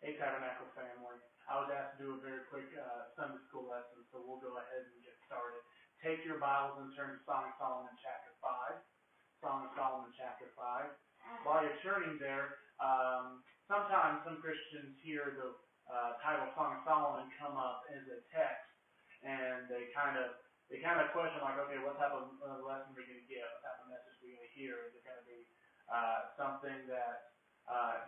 Hey, Tabernacle family. I was asked to do a very quick Sunday school lesson, so we'll go ahead and get started. Take your Bibles and turn to Song of Solomon chapter 5. Song of Solomon chapter 5. While you're turning there, sometimes some Christians hear the title Song of Solomon come up as a text, and they kind of question, like, okay, what type of lesson are we going to get? What type of message are we going to hear? Is it going to be something that's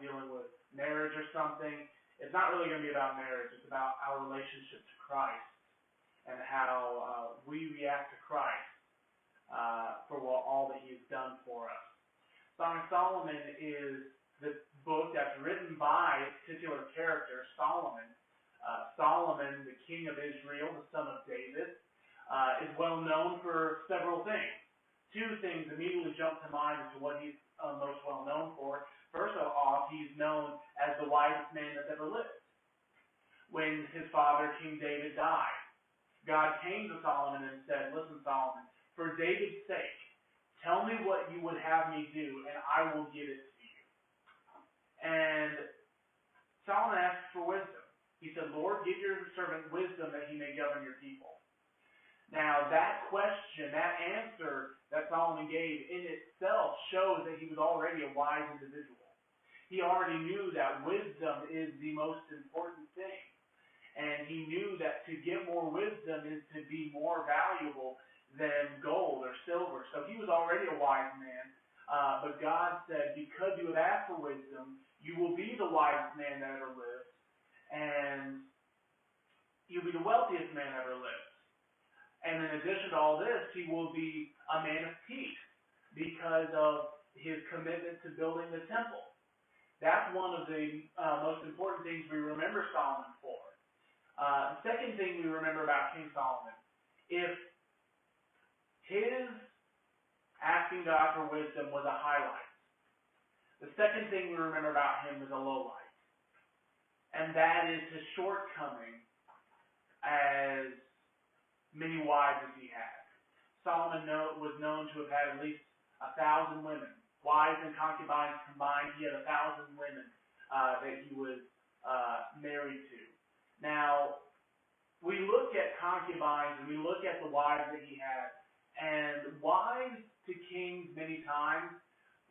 dealing with marriage or something? It's not really going to be about marriage. It's about our relationship to Christ and how we react to Christ for all that He has done for us. Song of Solomon is the book that's written by a particular character, Solomon. Solomon, the king of Israel, the son of David, is well known for several things. Two things immediately jump to mind as to what he's most well known for. First of all, he's known as the wisest man that's ever lived. When his father, King David, died, God came to Solomon and said, "Listen, Solomon, for David's sake, tell me what you would have me do, and I will give it to you." And Solomon asked for wisdom. He said, "Lord, give your servant wisdom that he may govern your people." Now, that question, that answer that Solomon gave in itself shows that he was already a wise individual. He already knew that wisdom is the most important thing. And he knew that to get more wisdom is to be more valuable than gold or silver. So he was already a wise man. But God said, because you have asked for wisdom, you will be the wisest man that ever lived. And you'll be the wealthiest man that ever lived. And in addition to all this, he will be a man of peace because of his commitment to building the temple. That's one of the most important things we remember Solomon for. The second thing we remember about King Solomon, if his asking God for wisdom was a highlight, the second thing we remember about him was a lowlight. And that is his shortcoming as many wives as he had. Solomon was known to have had at least 1,000 women. Wives and concubines combined, he had 1,000 women that he was married to. Now, we look at concubines and we look at the wives that he had, and wives to kings many times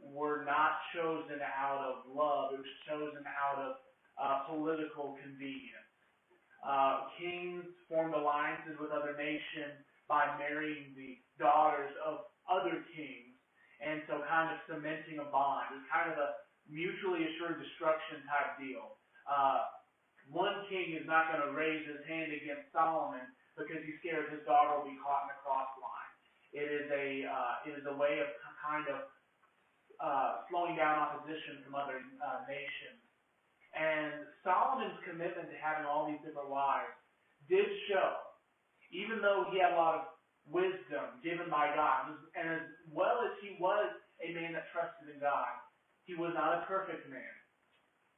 were not chosen out of love. It was chosen out of political convenience. Kings formed alliances with other nations by marrying the daughters of other kings, and so kind of cementing a bond. It was kind of a mutually assured destruction type deal. One king is not going to raise his hand against Solomon because he's scared his daughter will be caught in the cross line. It is a way of kind of slowing down opposition from other nations. And Solomon's commitment to having all these different wives did show, even though he had a lot of wisdom given by God, and as well as he was a man that trusted in God, he was not a perfect man.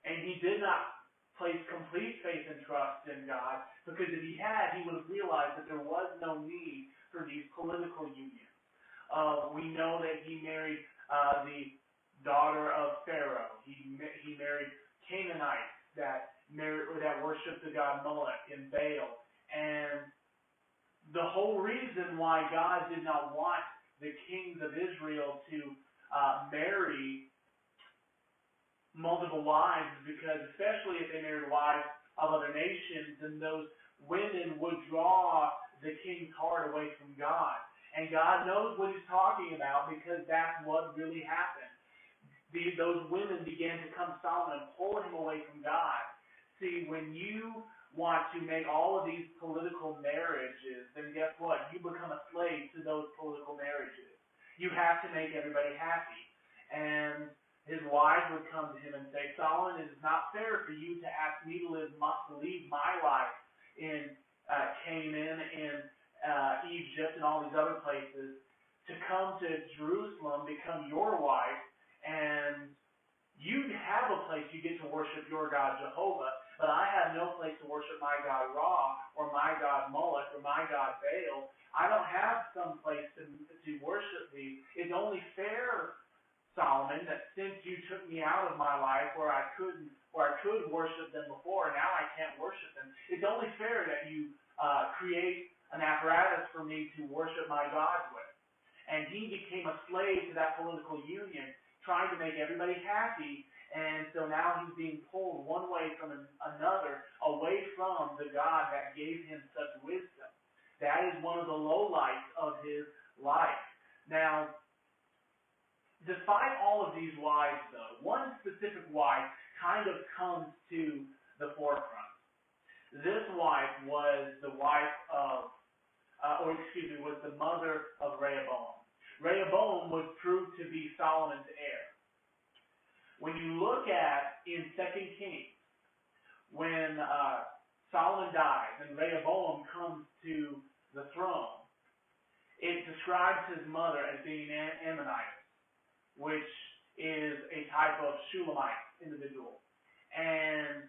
And he did not place complete faith and trust in God, because if he had, he would have realized that there was no need for these political unions. We know that he married the daughter of Pharaoh. He married Canaanites that worshiped the god Moloch and Baal. And the whole reason why God did not want the kings of Israel to marry multiple wives is because, especially if they married wives of other nations, then those women would draw the king's heart away from God. And God knows what he's talking about, because that's what really happened. Those women began to come to Solomon and pull him away from God. See, when you want to make all of these political marriages, then guess what? You become a slave to those political marriages. You have to make everybody happy. And his wives would come to him and say, "Solomon, it is not fair for you to ask me to leave my life in Canaan, in Egypt, and all these other places, to come to Jerusalem, become your wife, and you have a place you get to worship your God Jehovah, but I have no place to worship my God Ra, or my God Moloch, or my God Baal. I don't have some place to worship thee. It's only fair, Solomon, that since you took me out of my life where I couldn't or I could worship them before, and now I can't worship them. It's only fair that you create an apparatus for me to worship my gods with. And he became a slave to that political union, trying to make everybody happy. And so now he's being pulled one way from another, away from the God that gave him such wisdom. That is one of the lowlights of his life. Now, despite all of these wives, though, one specific wife kind of comes to the forefront. This wife was the wife of, was the mother of Rehoboam. Rehoboam was proved to be Solomon's heir. When you look at in 2 Kings, when Solomon dies and Rehoboam comes to the throne, it describes his mother as being an Ammonite, which is a type of Shulamite individual. And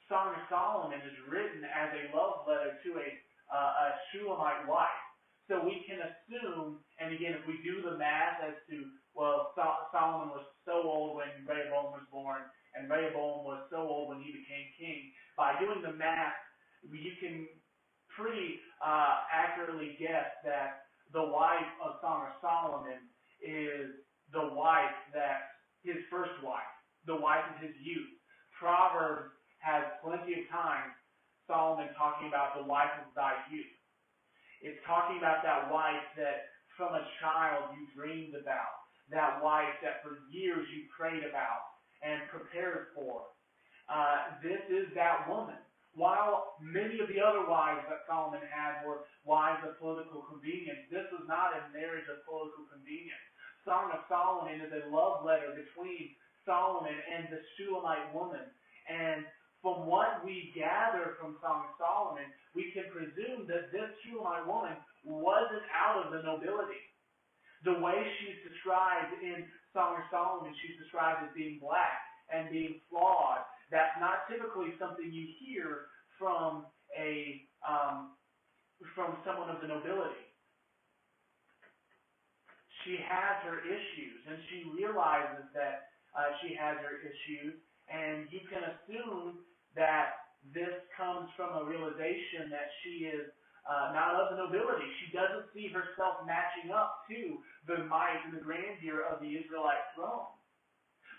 Song of Solomon is written as a love letter to a Shulamite wife. So we can assume, and again, if we do the math as to, well, Solomon was so old when Rehoboam was born, and Rehoboam was so old when he became king, by doing the math, you can pretty accurately guess that the wife of Song of Solomon is the wife that, his first wife, the wife of his youth. Proverbs has plenty of times Solomon talking about the wife of thy youth. It's talking about that wife that from a child you dreamed about, that wife that for years you prayed about and prepared for. This is that woman. While many of the other wives that Solomon had were wives of political convenience, this was not a marriage of political convenience. Song of Solomon is a love letter between Solomon and the Shulamite woman. And from what we gather from Song of Solomon, we can presume that this Shulamite woman wasn't out of the nobility. The way she's described in Song of Solomon, she's described as being black and being flawed. That's not typically something you hear from someone of the nobility. She has her issues, and she realizes that she has her issues, and you can assume that this comes from a realization that she is not of the nobility. She doesn't see herself matching up to the might and the grandeur of the Israelite throne.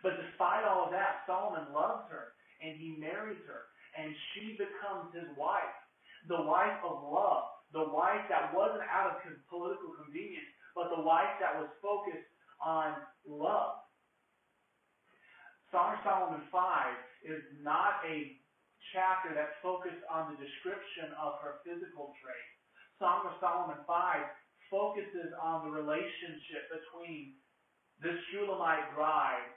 But despite all of that, Solomon loves her, and he marries her, and she becomes his wife, the wife of love, the wife that wasn't out of political convenience, but the wife that was focused on love. Song of Solomon 5 is not a chapter that's focused on the description of her physical traits. Song of Solomon 5 focuses on the relationship between the Shulamite bride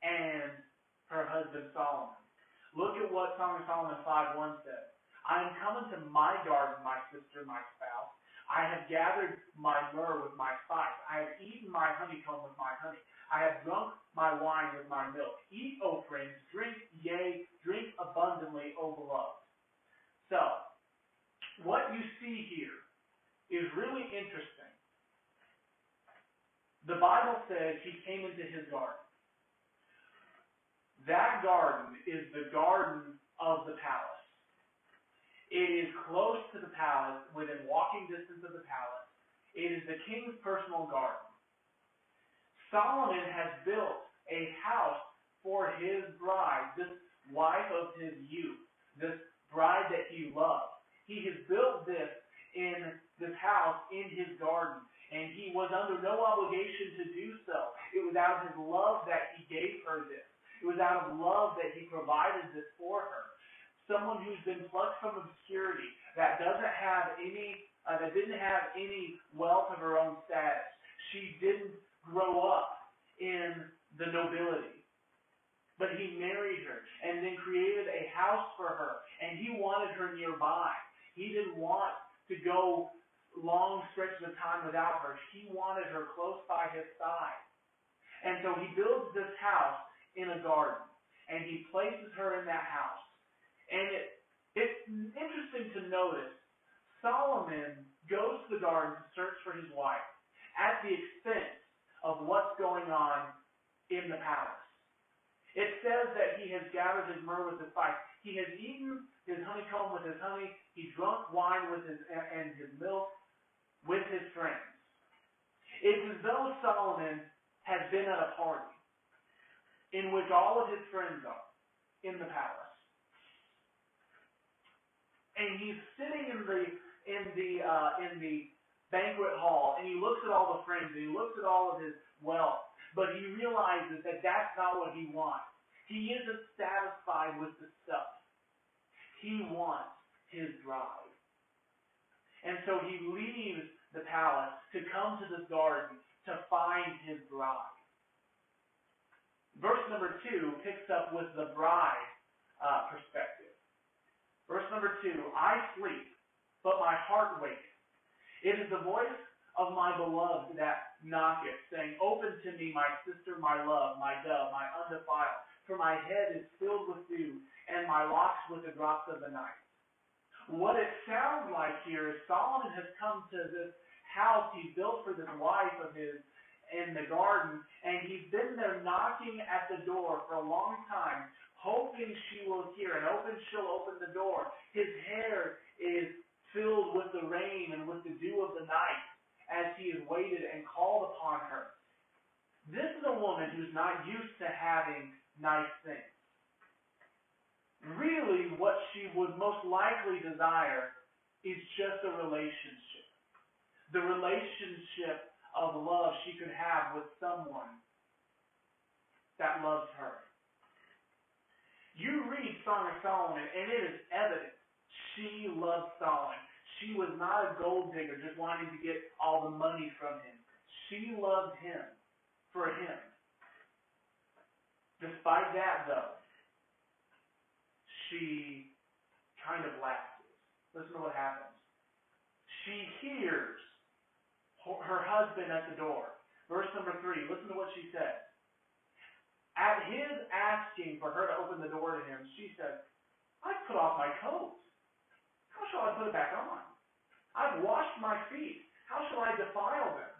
and her husband Solomon. Look at what Song of Solomon 5:1 says. I am coming to my garden, my sister, my spouse. I have gathered my myrrh with my spice. I have eaten my honeycomb with my honey. I have drunk my wine with my milk. Eat, O friends, drink, yea, drink abundantly, O beloved. So, what you see here is really interesting. The Bible says he came into his garden. That garden is the garden of the palace. It is close to the palace, within walking distance of the palace. It is the king's personal garden. Solomon has built a house for his bride, this wife of his youth, this bride that he loves. He has built this house in his garden, and he was under no obligation to do so. It was out of his love that he gave her this. It was out of love that he provided this for her. Someone who's been plucked from obscurity, that didn't have any wealth of her own status. She didn't grow up in the nobility. But he married her and then created a house for her, and he wanted her nearby. He didn't want to go long stretches of time without her. He wanted her close by his side. And so he builds this house in a garden, and he places her in that house. And it's interesting to notice Solomon goes to the garden to search for his wife at the expense of what's going on in the palace. It says that he has gathered his myrrh with his spice. He has eaten his honeycomb with his honey. He drunk wine with and his milk with his friends. It's as though Solomon has been at a party in which all of his friends are in the palace, and he's sitting in the banquet hall, and he looks at all the friends, and he looks at all of his wealth, but he realizes that that's not what he wants. He isn't satisfied with the stuff. He wants his bride. And so he leaves the palace to come to this garden to find his bride. Verse number 2 picks up with the bride perspective. Verse number 2, I sleep, but my heart waketh. It is the voice of my beloved that knocketh, saying, Open to me, my sister, my love, my dove, my undefiled. For my head is filled with dew, and my locks with the drops of the night. What it sounds like here is Solomon has come to this house he built for this wife of his in the garden, and he's been there knocking at the door for a long time, hoping she will hear, and she'll open the door. His hair is filled with the rain and with the dew of the night as he has waited and called upon her. This is a woman who's not used to having nice things. Really, what she would most likely desire is just a relationship. The relationship of love she could have with someone that loves her. You read Song of Solomon, and it is evident she loved Solomon. She was not a gold digger just wanting to get all the money from him. She loved him for him. Despite that, though, she kind of lapses. Listen to what happens. She hears her husband at the door. Verse number 3, listen to what she says. At his asking for her to open the door to him, she says, I've put off my coat. How shall I put it back on? I've washed my feet. How shall I defile them?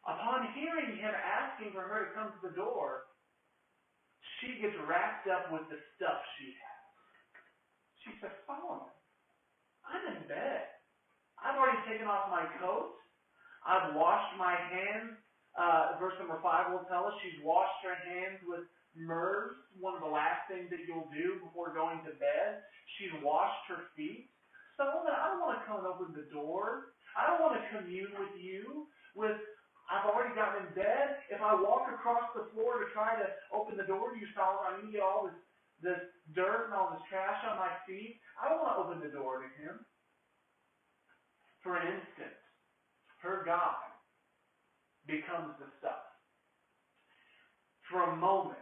Upon hearing him asking for her to come to the door, she gets wrapped up with the stuff she has. She says, Solomon, I'm in bed. I've already taken off my coat. I've washed my hands. Verse number 5 will tell us she's washed her hands with myrrh, one of the last things that you'll do before going to bed. She's washed her feet. Solomon, I don't want to come and open the door. I don't want to commune with you. I've already gotten in bed. If I walk across the floor to try to open the door to you, Solomon, I'm going to get all this dirt and all this trash on my feet. I don't want to open the door to him. For an instant, her God becomes the stuff. For a moment,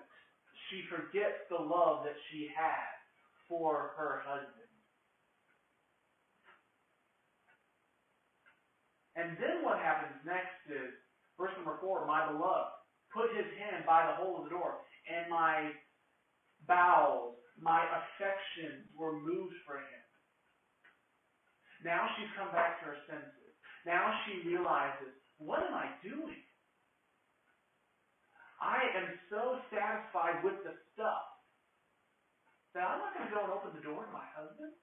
she forgets the love that she had for her husband. And then what happens next is, verse number 4, my beloved put his hand by the hole of the door, and my bowels, my affections were moved for him. Now she's come back to her senses. Now she realizes, what am I doing? I am so satisfied with the stuff that I'm not going to go and open the door to my husband.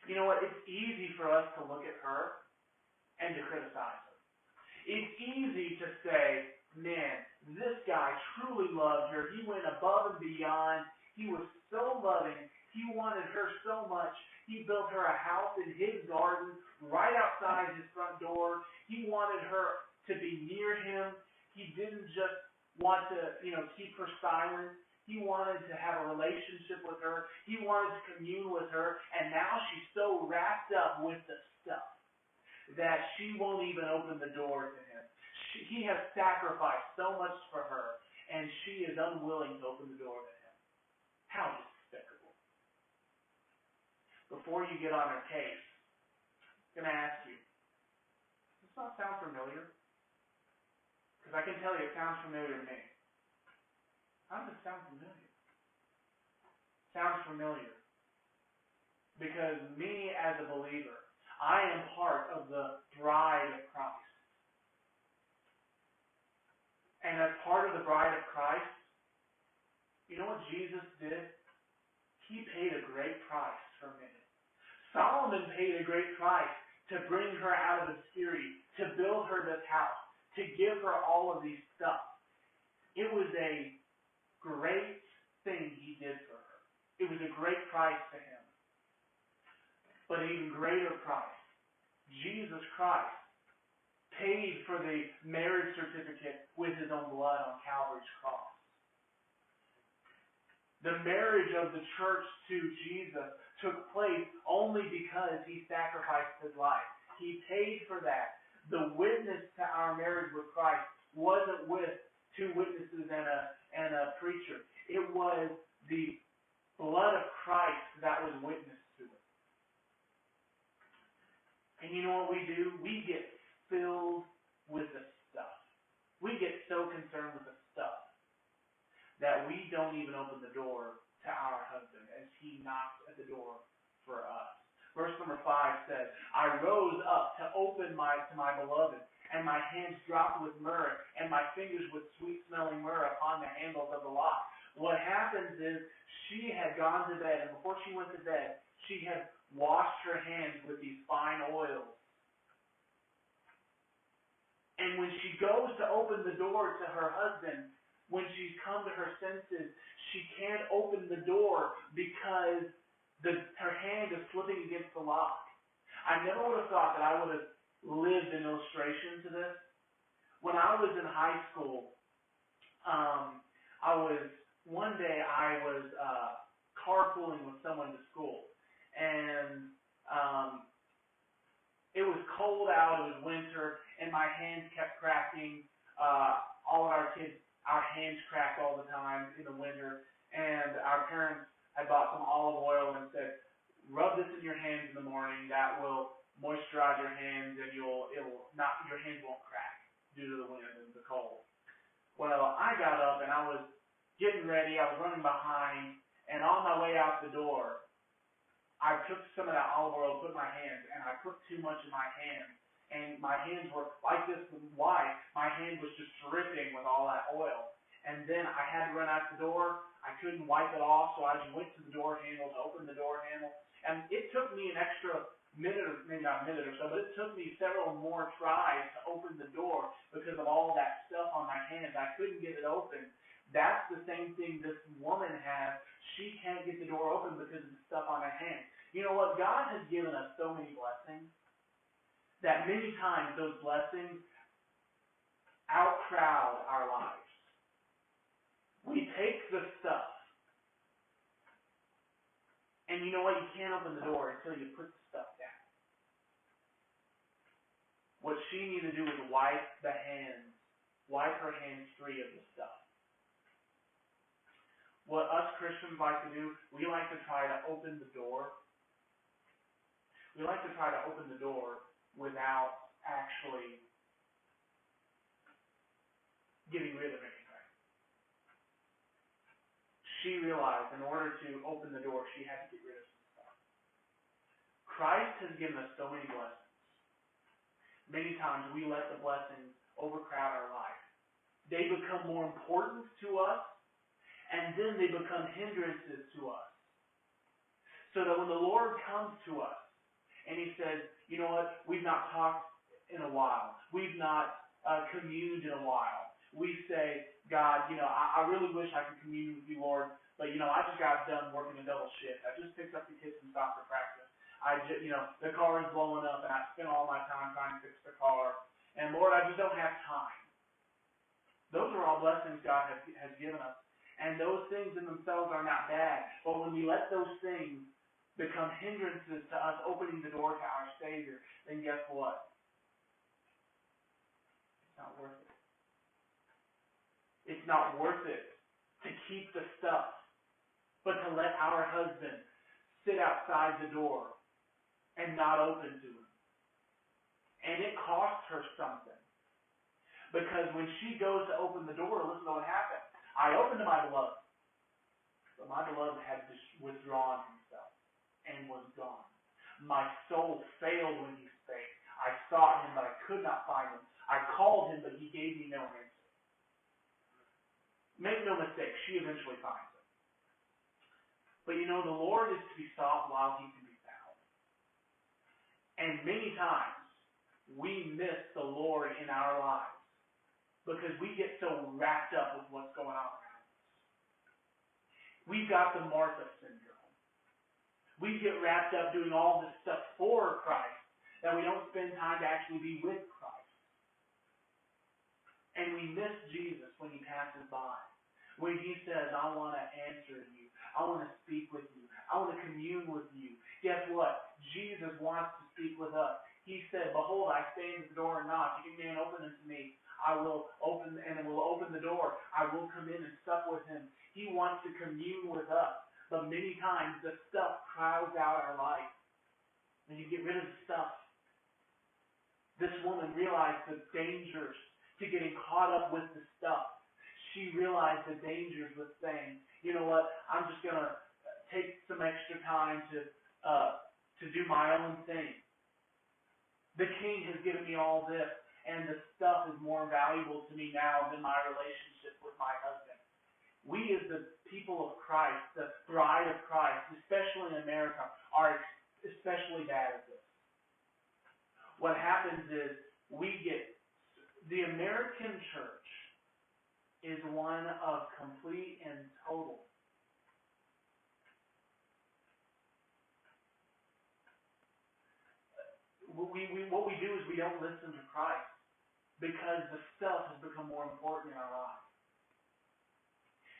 You know what? It's easy for us to look at her and to criticize her. It's easy to say, man, this guy truly loved her. He went above and beyond. He was so loving. He wanted her so much. He built her a house in his garden right outside his front door. He wanted her to be near him. He didn't just want to, keep her silent. He wanted to have a relationship with her. He wanted to commune with her. And now she's so wrapped up with the stuff that she won't even open the door to him. He has sacrificed so much for her, and she is unwilling to open the door to him. How despicable. Before you get on her case, I'm going to ask you, does this not sound familiar? Because I can tell you it sounds familiar to me. How does it sound familiar? It sounds familiar because me as a believer, I am part of the bride of Christ. And as part of the bride of Christ, you know what Jesus did? He paid a great price for Mary. Solomon paid a great price to bring her out of obscurity, to build her this house, to give her all of these stuff. It was a great thing he did for her. It was a great price to him. But an even greater price, Jesus Christ paid for the marriage certificate with his own blood on Calvary's cross. The marriage of the church to Jesus took place only because he sacrificed his life. He paid for that. The witness to our marriage with Christ wasn't with two witnesses and a preacher. It was the blood of Christ that was witness to it. And you know what we do? We get filled with the stuff. We get so concerned with the stuff that we don't even open the door to our husband as he knocks at the door for us. Verse number 5 says, I rose up to open to my beloved, and my hands dropped with myrrh, and my fingers with sweet-smelling myrrh upon the handles of the lock. What happens is she had gone to bed, and before she went to bed, she had washed her hands with these fine oils. And when she goes to open the door to her husband, when she's come to her senses, she can't open the door because her hand is slipping against the lock. I never would have thought that I would have lived an illustration to this. When I was in high school, one day I was carpooling with someone to school, and it was cold out, it was winter, and my hands kept cracking. All of our kids, our hands cracked all the time in the winter, and our parents had bought some olive oil and said, rub this in your hands in the morning, that will moisturize your hands, and your hands won't crack due to the wind and the cold. Well, I got up and I was getting ready, I was running behind, and on my way out the door, I took some of that olive oil, put in my hands, and I put too much in my hands. And my hands were like this white. My hand was just dripping with all that oil. And then I had to run out the door. I couldn't wipe it off, so I just went to the door handle to open the door handle. And it took me an extra minute, or maybe not a minute or so, but it took me several more tries to open the door because of all that stuff on my hands. I couldn't get it open. That's the same thing this woman has. She can't get the door open because of the stuff on her hands. You know what? God has given us so many blessings that many times those blessings outcrowd our lives. We take the stuff, and you know what? You can't open the door until you put the stuff down. What she needed to do was wipe her hands free of the stuff. What us Christians like to do, we like to try to open the door. We like to try to open the door without actually getting rid of anything. She realized in order to open the door, she had to get rid of some stuff. Christ has given us so many blessings. Many times we let the blessings overcrowd our life. They become more important to us, and then they become hindrances to us. So that when the Lord comes to us, and he says, you know what, we've not talked in a while. We've not communed in a while. We say, God, I really wish I could commune with you, Lord, but, I just got done working a double shift. I just picked up the kids from soccer practice. The car is blowing up, and I spent all my time trying to fix the car. And, Lord, I just don't have time. Those are all blessings God has given us. And those things in themselves are not bad. But when we let those things become hindrances to us opening the door to our Savior, then guess what? It's not worth it. It's not worth it to keep the stuff, but to let our husband sit outside the door and not open to him. And it costs her something. Because when she goes to open the door, listen to what happened. I opened to my beloved, but my beloved had withdrawn himself and was gone. My soul failed when he spake. I sought him, but I could not find him. I called him, but he gave me no answer. Make no mistake, she eventually finds him. But you know, the Lord is to be sought while he can be found. And many times, we miss the Lord in our lives because we get so wrapped up with what's going on around us. We've got the Martha syndrome. We get wrapped up doing all this stuff for Christ that we don't spend time to actually be with Christ. And we miss Jesus when he passes by. When he says, I want to answer you. I want to speak with you. I want to commune with you. Guess what? Jesus wants to speak with us. He said, behold, I stand at the door and knock. If any man open unto me, I will open the door. I will come in and sup with him. He wants to commune with us. But many times the stuff crowds out our life. And you get rid of the stuff. This woman realized the dangers to getting caught up with the stuff. She realized the dangers with saying, you know what, I'm just going to take some extra time to do my own thing. The king has given me all this, and the stuff is more valuable to me now than my relationship with my husband. We as the people of Christ, the bride of Christ, especially in America, are especially bad at this. What happens is the American church is one of complete and total what we do is we don't listen to Christ because the stuff has become more important in our lives.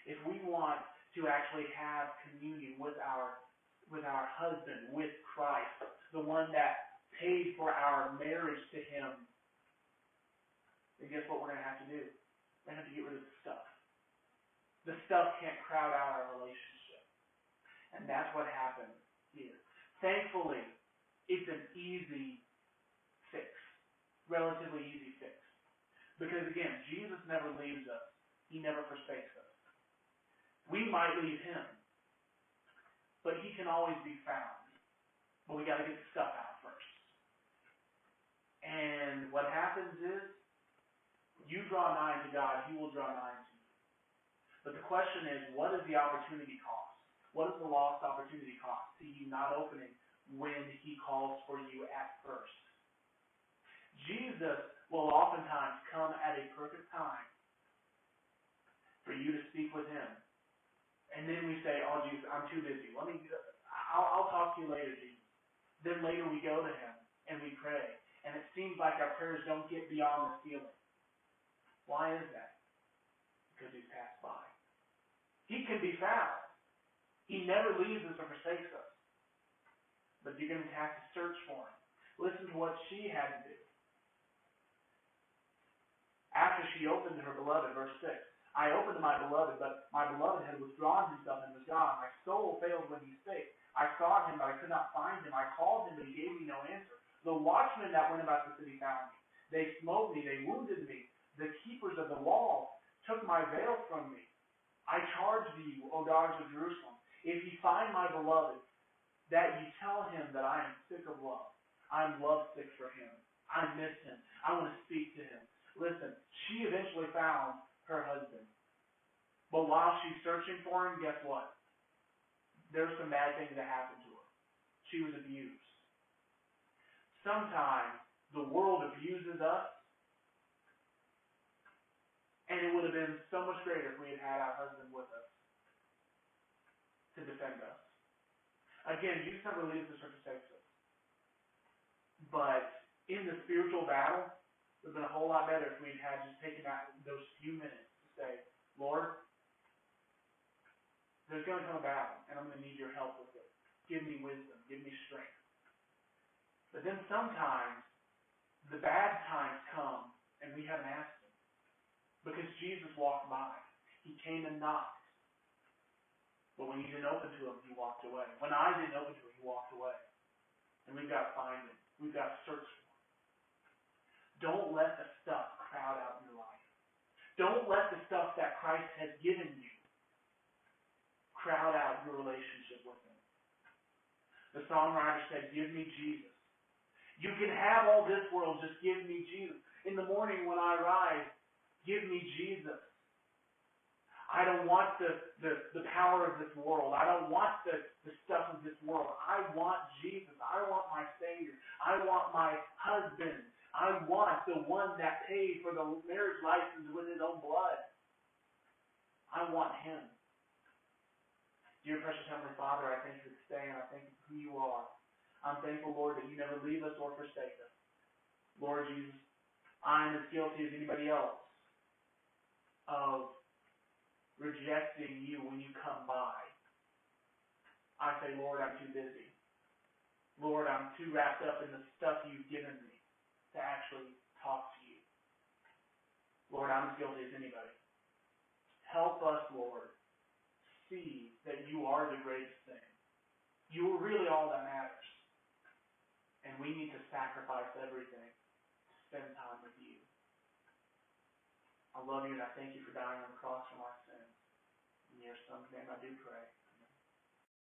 If we want to actually have communion with our husband, with Christ, the one that paid for our marriage to him, then guess what we're going to have to do? We're going to have to get rid of the stuff. The stuff can't crowd out our relationship. And that's what happened here. Thankfully, it's an easy fix. Relatively easy fix. Because again, Jesus never leaves us. He never forsakes us. We might leave him, but he can always be found. But we got to get the stuff out first. And what happens is, you draw nigh to God, he will draw nigh to you. But the question is, what is the opportunity cost? What is the lost opportunity cost to you not opening when he calls for you at first? Jesus will oftentimes come at a perfect time for you to speak with him. And then we say, oh, Jesus, I'm too busy. I'll talk to you later, Jesus. Then later we go to him and we pray. And it seems like our prayers don't get beyond the ceiling. Why is that? Because he's passed by. He can be found. He never leaves us or forsakes us. But you're going to have to search for him. Listen to what she had to do. After she opened to her beloved, verse 6, I opened to my beloved, but my beloved had withdrawn himself and was gone. My soul failed when he spake. I sought him, but I could not find him. I called him, but he gave me no answer. The watchmen that went about the city found me. They smote me. They wounded me. The keepers of the wall took my veil from me. I charge thee, O daughters of Jerusalem, if ye find my beloved, that ye tell him that I am sick of love. I am lovesick for him. I miss him. I want to speak to him. Listen, she eventually found her husband. But while she's searching for him, guess what? There's some bad things that happened to her. She was abused. Sometimes the world abuses us, and it would have been so much greater if we had had our husband with us to defend us. Again, Jesus never leaves us or forsakes us. But in the spiritual battle, it would have been a whole lot better if we had just taken out those few minutes to say, Lord, there's going to come a battle, and I'm going to need your help with it. Give me wisdom. Give me strength. But then sometimes the bad times come, and we haven't asked him. Because Jesus walked by. He came and knocked. But when you didn't open to him, he walked away. When I didn't open to him, he walked away. And we've got to find him. We've got to search for him. Don't let the stuff crowd out your life. Don't let the stuff that Christ has given you crowd out your relationship with him. The songwriter said, give me Jesus. You can have all this world, just give me Jesus. In the morning when I rise, give me Jesus. I don't want the power of this world. I don't want the stuff of this world. I want Jesus. I want my Savior. I want my husband. I want the one that paid for the marriage license with his own blood. I want him. Dear precious Heavenly Father, I thank you for today, and I thank you for who you are. I'm thankful, Lord, that you never leave us or forsake us. Lord Jesus, I'm as guilty as anybody else of rejecting you when you come by. I say, Lord, I'm too busy. Lord, I'm too wrapped up in the stuff you've given me to actually talk to you. Lord, I'm as guilty as anybody. Help us, Lord, see that you are the greatest thing. You are really all that matters. And we need to sacrifice everything to spend time with you. I love you and I thank you for dying on the cross for my sins. In your Son's name I do pray.